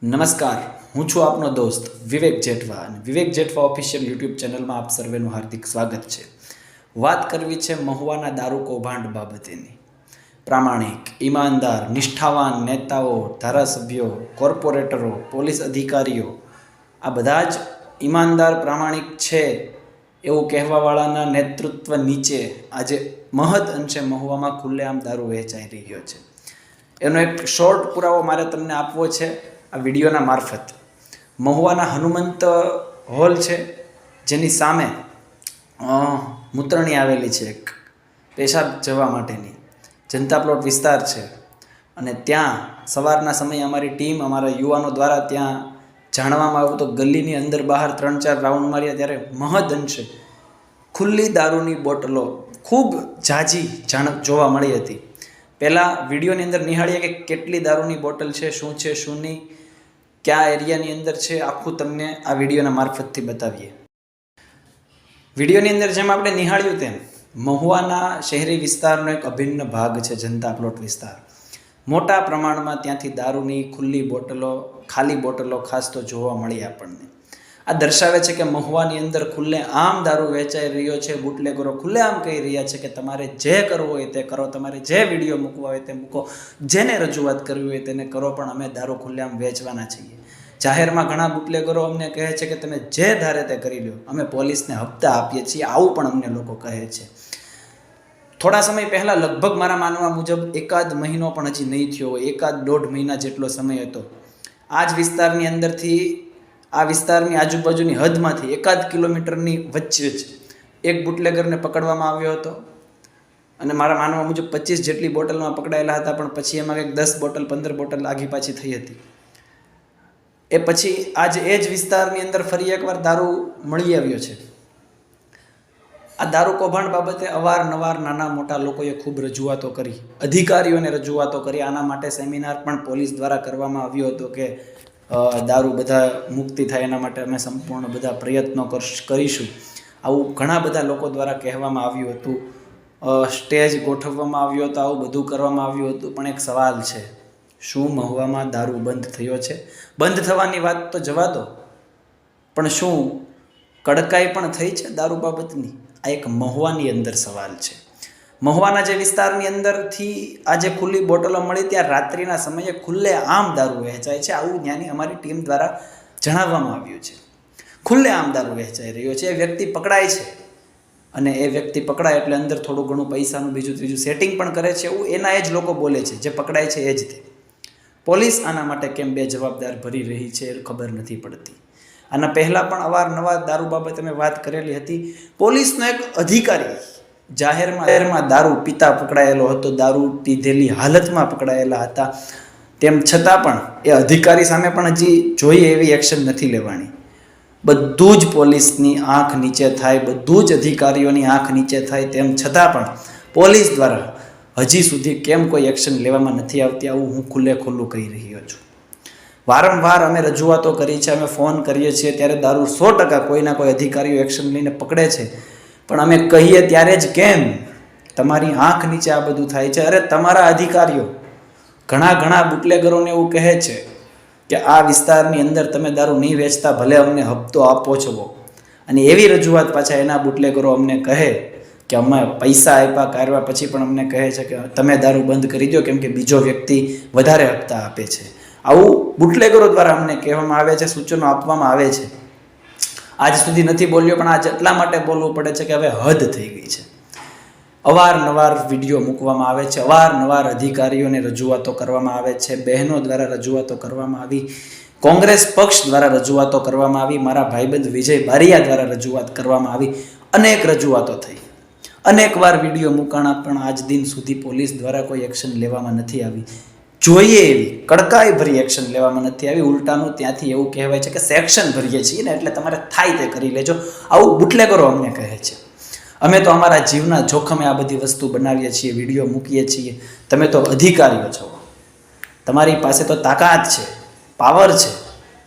નમસ્કાર, હું છું આપનો દોસ્ત વિવેક જેઠવા અને વિવેક જેઠવા ઓફિશિયલ યુટ્યુબ ચેનલમાં આપ સર્વેનું હાર્દિક સ્વાગત છે. વાત કરવી છે મહુવાના દારૂ કૌભાંડ બાબતેની. પ્રામાણિક, ઈમાનદાર, નિષ્ઠાવાન નેતાઓ, ધારાસભ્યો, કોર્પોરેટરો, પોલીસ અધિકારીઓ આ બધા જ ઈમાનદાર પ્રામાણિક છે એવું કહેવાવાળાના નેતૃત્વ નીચે આજે મહદ અંશે મહુવામાં ખુલ્લેઆમ દારૂ વહેંચાઈ રહ્યો છે. એનો એક શોર્ટ પુરાવો મારે તમને આપવો છે આ વિડીયોના મારફત. મહુવાના હનુમંત હોલ છે જેની સામે મૂત્રણી આવેલી છે, એક પેશાબ જવા માટેની જનતા પ્લોટ વિસ્તાર છે અને ત્યાં સવારના સમયે અમારી ટીમ, અમારા યુવાનો દ્વારા ત્યાં જાણવામાં આવ્યું તો ગલીની અંદર બહાર 3-4 રાઉન્ડ માર્યા ત્યારે મહદ અંશે ખુલ્લી દારૂની બોટલો ખૂબ ઝાઝી જોવા મળી હતી. પહેલાં વિડીયોની અંદર નિહાળીએ કે કેટલી દારૂની બોટલ છે, શું છે શું નહીં, કયા એરિયાની અંદર છે, આખું તમને આ વિડીયોના મારફતથી બતાવીએ. વિડીયોની અંદર જેમ આપણે નિહાળ્યું તેમ મહુવાના શહેરી વિસ્તારનો એક અભિન્ન ભાગ છે જનતા પ્લોટ વિસ્તાર. મોટા પ્રમાણમાં ત્યાંથી દારૂની ખુલ્લી બોટલો, ખાલી બોટલો ખાસ તો જોવા મળી આપણને. આ દર્શાવે છે કે મહુવાની અંદર ખુલ્લે આમ દારૂ વેચાઈ રહ્યો છે. બુટલેગરો ખુલ્લે આમ કહી રહ્યા છે કે તમારે જે કરવું હોય તે કરો, તમારે જે વિડીયો મૂકવા હોય તે મૂકો, જેને રજૂઆત કરવી હોય તેને કરો, પણ અમે દારૂ ખુલ્લે આમ વેચવાના છીએ. જાહેરમાં ઘણા બુટલેગરો અમને કહે છે કે તમે જે ધારે તે કરી લો, અમે પોલીસને હપ્તા આપીએ છીએ, આવું પણ અમને લોકો કહે છે. થોડા સમય પહેલાં લગભગ મારા માનવા મુજબ 1 મહિનો પણ હજી નહીં થયો હોય, 1-1.5 મહિના જેટલો સમય હતો. આ જ વિસ્તારની અંદરથી, આ વિસ્તારની આજુબાજુની હદમાંથી 1 કિલોમીટરની વચ્ચે જ એક બુટલેગરને પકડવામાં આવ્યો હતો અને મારા માનવા મુજબ 25 જેટલી બોટલમાં પકડાયેલા હતા, પણ પછી એમાં કંઈક 10 બોટલ 15 બોટલ આગી પાછી થઈ હતી. એ પછી આજે એ જ વિસ્તારની અંદર ફરી એકવાર દારૂ મળી આવ્યો છે. આ દારૂ કૌભાંડ બાબતે અવારનવાર નાના મોટા લોકોએ ખૂબ રજૂઆતો કરી, અધિકારીઓને રજૂઆતો કરી. આના માટે સેમિનાર પણ પોલીસ દ્વારા કરવામાં આવ્યો હતો કે દારૂ બધા મુક્તિ થાય એના માટે અમે સંપૂર્ણ બધા પ્રયત્નો કરીશું, આવું ઘણા બધા લોકો દ્વારા કહેવામાં આવ્યું હતું. સ્ટેજ ગોઠવવામાં આવ્યો હતો, આવું બધું કરવામાં આવ્યું હતું. પણ એક સવાલ છે, શું મહુવામાં દારૂ બંધ થયો છે? બંધ થવાની વાત તો જવા દો, પણ શું કડકાઈ પણ થઈ છે દારૂ બાબતની? આ એક મહુવાની અંદર સવાલ છે. મહુવાના જે વિસ્તારની અંદરથી આજે ખુલ્લી બોટલો મળી ત્યાં રાત્રિના સમયે ખુલ્લે આમ દારૂ વહેંચાય છે, આવું ત્યાંની અમારી ટીમ દ્વારા જણાવવામાં આવ્યું છે. ખુલ્લે આમ દારૂ વહેંચાઈ રહ્યો છે. એ વ્યક્તિ પકડાય છે અને એ વ્યક્તિ પકડાય એટલે અંદર થોડું ઘણું પૈસાનું બીજું ત્રીજું સેટિંગ પણ કરે છે, એવું એના એ જ લોકો બોલે છે, જે પકડાય છે એ જ તે. પોલીસ આના માટે કેમ બેજવાબદાર ભરી રહી છે એ ખબર નથી પડતી. આના પહેલાં પણ અવારનવાર દારૂ બાબતે મેં વાત કરેલી હતી. પોલીસનો એક અધિકારી જાહેરમાં દારૂ પીતા પકડાયેલો હતો, દારૂ પીધેલી હાલતમાં પકડાયેલા હતા. તેમ છતાં પણ એ અધિકારી સામે પણ હજી જોઈએ એવી એક્શન નથી લેવાની. બધું જ પોલીસની આંખ નીચે થાય, બધું જ અધિકારીઓની આંખ નીચે થાય, તેમ છતાં પણ પોલીસ દ્વારા હજી સુધી કેમ કોઈ એક્શન લેવામાં નથી આવતી, આવું હું ખુલ્લું કહી રહ્યો છું. વારંવાર અમે રજૂઆતો કરી છે, અમે ફોન કરીએ છીએ ત્યારે દારૂ 100% કોઈના કોઈ અધિકારીઓ એક્શન લઈને પકડે છે, પણ અમે કહીએ ત્યારે જ કેમ તમારી આંખ નીચે આ બધું થાય છે? અરે તમારા અધિકારીઓ ઘણા બુટલેગરોને એવું કહે છે કે આ વિસ્તારની અંદર તમે દારૂ નહીં વેચતા, ભલે અમને હપ્તો આપો છો, અને એવી રજૂઆત પાછા એના બુટલેગરો અમને કહે કે અમે પૈસા આપ્યા કાઢવા પછી પણ અમને કહે છે કે તમે દારૂ બંધ કરી દો કેમ કે બીજો વ્યક્તિ વધારે હપ્તા આપે છે. આવું બુટલેગરો દ્વારા અમને કહેવામાં આવે છે, સૂચનો આપવામાં આવે છે. આજ સુધી નથી બોલ્યો, પણ આજ એટલા માટે બોલવું પડે છે કે હવે હદ થઈ ગઈ છે. અવારનવાર વિડીયો મૂકવામાં આવે છે, અવારનવાર અધિકારીઓને રજૂઆતો કરવામાં આવે છે, બહેનો દ્વારા રજૂઆતો કરવામાં આવી, કોંગ્રેસ પક્ષ દ્વારા રજૂઆતો કરવામાં આવી, મારા ભાઈબંધ વિજય બારિયા દ્વારા રજૂઆત કરવામાં આવી, અનેક રજૂઆતો થઈ, અનેકવાર વિડીયો મૂકાણા, પણ આજ દિન સુધી પોલીસ દ્વારા કોઈ એક્શન લેવામાં નથી આવી. જોઈએ એવી કડકાઈ ભરી એક્શન લેવામાં નથી આવી. ઉલટાનું ત્યાંથી એવું કહેવાય છે કે સેક્શન ભરીએ છીએ ને એટલે તમારે થાય તે કરી લેજો, આવું બુટલેગરો અમને કહે છે. અમે તો અમારા જીવના જોખમે આ બધી વસ્તુ બનાવીએ છીએ, વિડીયો મૂકીએ છીએ. તમે તો અધિકારીઓ છો, તમારી પાસે તો તાકાત છે, પાવર છે.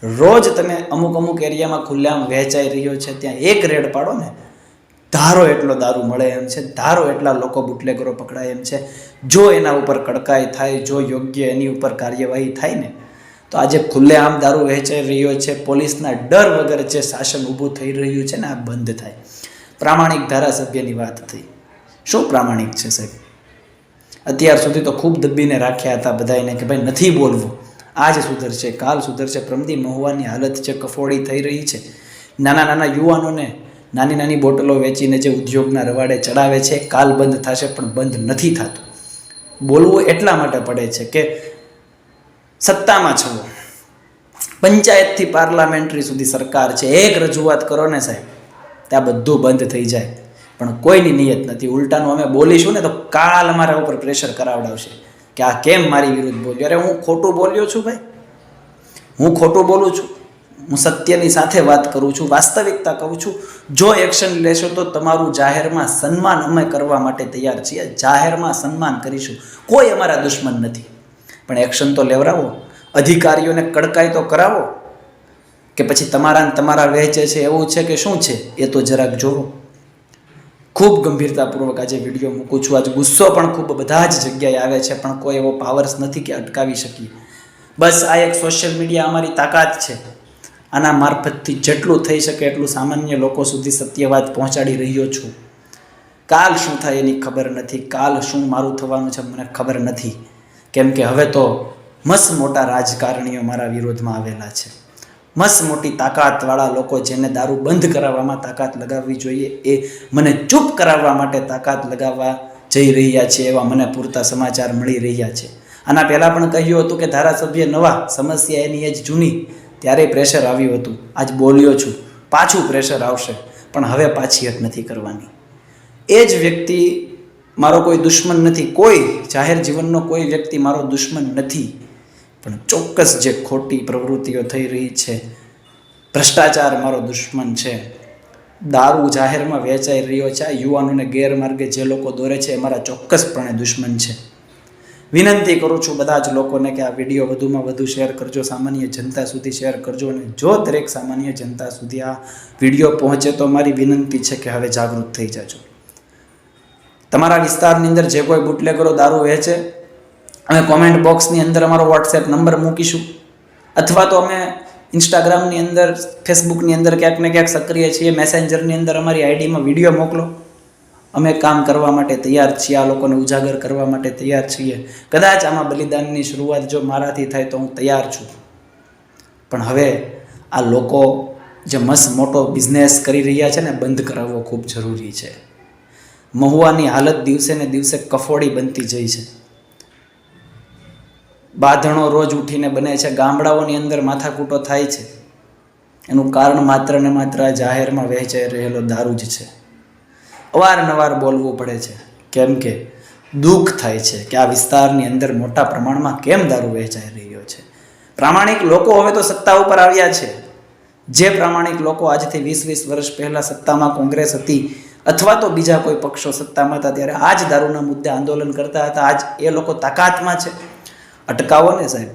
રોજ તમે અમુક એરિયામાં ખુલ્લેઆમ વહેંચાઈ રહ્યો છે, ત્યાં એક રેડ પાડો ને, ધારો એટલો દારૂ મળે એમ છે, ધારો એટલા લોકો બુટલેગરો પકડાય એમ છે. જો એના ઉપર કડકાઈ થાય, જો યોગ્ય એની ઉપર કાર્યવાહી થાય ને, તો આજે ખુલ્લેઆમ દારૂ વહેંચાઈ રહ્યો છે, પોલીસના ડર વગર જે શાસન ઊભું થઈ રહ્યું છે ને, આ બંધ થાય. પ્રામાણિક ધારાસભ્યની વાત થઈ. શું પ્રામાણિક છે સાહેબ? અત્યાર સુધી તો ખૂબ દબીને રાખ્યા હતા બધાને કે ભાઈ નથી બોલવું, આજ સુધરશે, કાલ સુધરશે. પ્રમદી મહુવાની હાલત જે કફોડી થઈ રહી છે, નાના નાના યુવાનોને નાની નાની બોટલો વેચીને જે ઉદ્યોગના રવાડે ચડાવે છે, કાલ બંધ થશે પણ બંધ નથી થતું. બોલવું એટલા માટે પડે છે કે સત્તામાં છો, પંચાયતથી પાર્લામેન્ટરી સુધી સરકાર છે, એક રજૂઆત કરો ને સાહેબ, ત્યાં બધું બંધ થઈ જાય. પણ કોઈની નિયત નથી. ઉલટાનું અમે બોલીશું ને તો કાલ અમારા ઉપર પ્રેશર કરાવડાવશે કે આ કેમ મારી વિરુદ્ધ બોલ્યો. અરે હું ખોટું બોલ્યો છું ભાઈ? હું ખોટું બોલું છું? હું સત્યની સાથે વાત કરું છું, વાસ્તવિકતા કહું છું. જો એક્શન લેશો તો તમારું જાહેરમાં સન્માન અમે કરવા માટે તૈયાર છીએ, જાહેરમાં સન્માન કરીશું. કોઈ અમારા દુશ્મન નથી, પણ એક્શન તો લેવડાવો, અધિકારીઓને કડકાઈ તો કરાવો. કે પછી તમારા વહેંચે છે એવું છે કે શું છે એ તો જરાક જોવો. ખૂબ ગંભીરતાપૂર્વક આજે વિડીયો મૂકું છું. આજે ગુસ્સો પણ ખૂબ બધા જ જગ્યાએ આવે છે, પણ કોઈ એવો પાવર્સ નથી કે અટકાવી શકીએ. બસ આ એક સોશિયલ મીડિયા અમારી તાકાત છે. આના મારફતથી જેટલું થઈ શકે એટલું સામાન્ય લોકો સુધી સત્ય વાત પહોંચાડી રહ્યો છું. કાલ શું થાય એની ખબર નથી, કાલ શું મારું થવાનું છે મને ખબર નથી. કેમ કે હવે તો મસ્ત મોટા રાજકારણીઓ મારા વિરોધમાં આવેલા છે. મસ્ત મોટી તાકાતવાળા લોકો જેને દારૂ બંધ કરાવવામાં તાકાત લગાવવી જોઈએ એ મને ચૂપ કરાવવા માટે તાકાત લગાવવા જઈ રહ્યા છે, એવા મને પૂરતા સમાચાર મળી રહ્યા છે. આના પહેલાં પણ કહ્યું હતું કે ધારાસભ્ય નવા, સમસ્યા એની એ જ જૂની. ત્યારે પ્રેશર આવ્યું હતું. આજ બોલ્યો છું, પાછું પ્રેશર આવશે, પણ હવે પાછી હટ નથી કરવાની. એ જ વ્યક્તિ મારો કોઈ દુશ્મન નથી, કોઈ જાહેર જીવનનો કોઈ વ્યક્તિ મારો દુશ્મન નથી. પણ ચોક્કસ જે ખોટી પ્રવૃત્તિઓ થઈ રહી છે, ભ્રષ્ટાચાર મારો દુશ્મન છે. દારૂ જાહેરમાં વેચાઈ રહ્યો છે, આ યુવાનોને ગેરમાર્ગે જે લોકો દોરે છે એ મારા ચોક્કસપણે દુશ્મન છે. વિનંતી કરું છું બધા જ લોકોને કે આ વિડીયો વધુમાં વધુ શેર કરજો, સામાન્ય જનતા સુધી શેર કરજો. અને જો દરેક સામાન્ય જનતા સુધી આ વિડીયો પહોંચે તો મારી વિનંતી છે કે હવે જાગૃત થઈ જાજો. તમારા વિસ્તારની અંદર જે કોઈ બુટલેગરો દારૂ વેચે, અમે કોમેન્ટ બોક્સની અંદર અમારો વોટ્સએપ નંબર મૂકીશું, અથવા તો અમે ઇન્સ્ટાગ્રામની અંદર, ફેસબુકની અંદર ક્યાંક ને ક્યાંક સક્રિય છીએ. મેસેન્જરની અંદર અમારી આઈડીમાં વિડીયો મોકલો. અમે કામ કરવા માટે તૈયાર છીએ, આ લોકોને ઉજાગર કરવા માટે તૈયાર છીએ. કદાચ આમાં બલિદાનની શરૂઆત જો મારાથી થાય તો હું તૈયાર છું. પણ હવે આ લોકો જે મસ્ત મોટો બિઝનેસ કરી રહ્યા છે ને, બંધ કરાવવો ખૂબ જરૂરી છે. મહુવાની હાલત દિવસે ને દિવસે કફોડી બનતી જઈ છે. બાંધણો રોજ ઉઠીને બને છે, ગામડાઓની અંદર માથાકૂટો થાય છે. એનું કારણ માત્ર ને માત્ર જાહેરમાં વહેંચાઈ રહેલો દારૂ જ છે. અવારનવાર બોલવું પડે છે, કેમ કે દુઃખ થાય છે કે આ વિસ્તારની અંદર મોટા પ્રમાણમાં કેમ દારૂ વહેંચાઈ રહ્યો છે. પ્રામાણિક લોકો હવે તો સત્તા ઉપર આવ્યા છે. જે પ્રામાણિક લોકો આજથી 20-20 વર્ષ પહેલાં સત્તામાં કોંગ્રેસ હતી અથવા તો બીજા કોઈ પક્ષો સત્તામાં હતા, ત્યારે આ જ દારૂના મુદ્દે આંદોલન કરતા હતા. આજ એ લોકો તાકાતમાં છે. અટકાવો ને સાહેબ.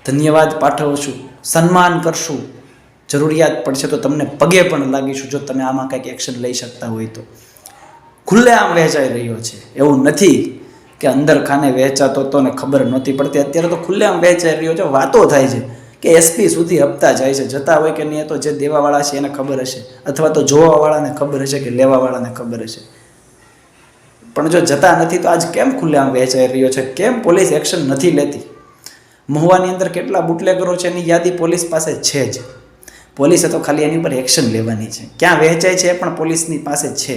ધન્યવાદ પાઠવશું, સન્માન કરશું, જરૂરિયાત પડશે તો તમને પગે પણ લાગીશું જો તમે આમાં કંઈક એક્શન લઈ શકતા હોય તો. ખુલ્લેઆમ વહેંચાઈ રહ્યો છે, એવું નથી કે અંદર ખાને વહેંચાતો હતો ને ખબર નહોતી પડતી. અત્યારે તો ખુલ્લેઆમ વહેંચાઈ રહ્યો છે. વાતો થાય છે કે એસપી સુધી હપ્તા જાય છે, જતા હોય કે નહીં એ તો જે દેવાવાળા છે એને ખબર હશે, અથવા તો જોવાવાળાને ખબર હશે કે લેવાવાળાને ખબર હશે. પણ જો જતા નથી તો આજ કેમ ખુલ્લેઆમ વહેંચાઈ રહ્યો છે? કેમ પોલીસ એક્શન નથી લેતી? મહુવાની અંદર કેટલા બુટલેગરો છે એની યાદી પોલીસ પાસે છે જ. પોલીસે તો ખાલી એની ઉપર એક્શન લેવાની છે. ક્યાં વહેંચાય છે એ પણ પોલીસની પાસે છે,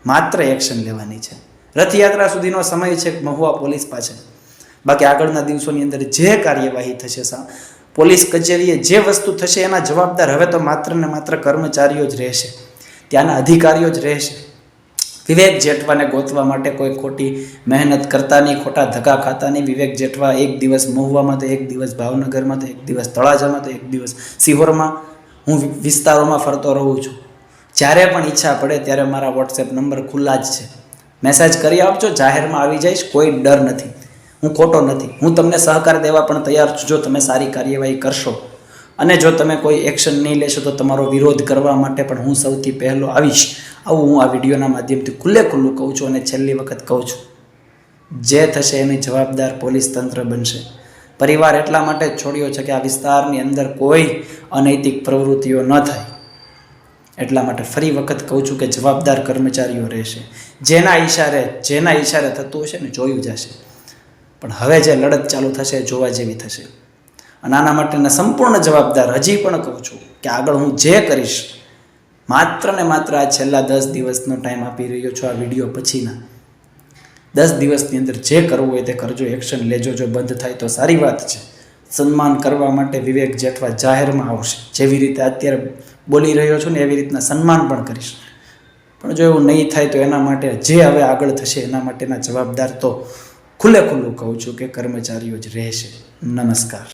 માત્ર એક્શન લેવાની છે. રથયાત્રા સુધીનો સમય છે મહુવા પોલીસ પાસે. બાકી આગળના દિવસોની અંદર જે કાર્યવાહી થશે, પોલીસ કચેરીએ જે વસ્તુ થશે એના જવાબદાર હવે તો માત્ર ને માત્ર કર્મચારીઓ જ રહેશે, ત્યાંના અધિકારીઓ જ રહેશે. વિવેક જેઠવાને ગોતવા માટે કોઈ ખોટી મહેનત કરતા નહીં, ખોટા ધક્કા ખાતા નહીં. વિવેક જેઠવા એક દિવસ મહુવામાં તો એક દિવસ ભાવનગરમાં તો એક દિવસ તળાજામાં તો એક દિવસ સિહોરમાં. હું વિસ્તારોમાં ફરતો રહું છું. જ્યારે પણ ઈચ્છા પડે ત્યારે મારા વોટ્સએપ નંબર ખુલ્લા જ છે. મેસેજ કરી આપજો, જાહેરમાં આવી જઈશ. કોઈ ડર નથી, હું ખોટો નથી. હું તમને સહકાર દેવા પણ તૈયાર છું જો તમે સારી કાર્યવાહી કરશો. અને જો તમે કોઈ એક્શન નહીં લેશો તો તમારો વિરોધ કરવા માટે પણ હું સૌથી પહેલો આવીશ. આવું હું આ વિડીયોના માધ્યમથી ખુલ્લું કહું છું. અને છેલ્લી વખત કહું છું, જે થશે એની જવાબદાર પોલીસ તંત્ર બનશે. પરિવાર એટલા માટે જ છોડ્યો છે કે આ વિસ્તારની અંદર કોઈ અનૈતિક પ્રવૃત્તિઓ ન થાય. એટલા માટે ફરી વખત કહું છું કે જવાબદાર કર્મચારીઓ રહેશે. જેના ઈશારે થતું હશે ને જોયું જશે, પણ હવે જે લડત ચાલુ થશે એ જોવા જેવી થશે. અને આના માટેના સંપૂર્ણ જવાબદાર હજી પણ કહું છું કે આગળ હું જે કરીશ, માત્ર ને માત્ર આ છેલ્લા 10 દિવસનો ટાઈમ આપી રહ્યો છું. આ વિડીયો પછીના 10 દિવસની અંદર જે કરવું હોય તે કરજો, એક્શન લેજો. જો બંધ થાય તો સારી વાત છે. સન્માન કરવા માટે વિવેક જેઠવા જાહેરમાં આવશે. જેવી રીતે અત્યારે બોલી રહ્યો છું ને એવી રીતના સન્માન પણ કરીશ. પણ જો એવું નહીં થાય તો એના માટે જે હવે આગળ થશે એના માટેના જવાબદાર તો ખુલ્લે ખુલ્લું કહું છું કે કર્મચારીઓ જ રહેશે. નમસ્કાર.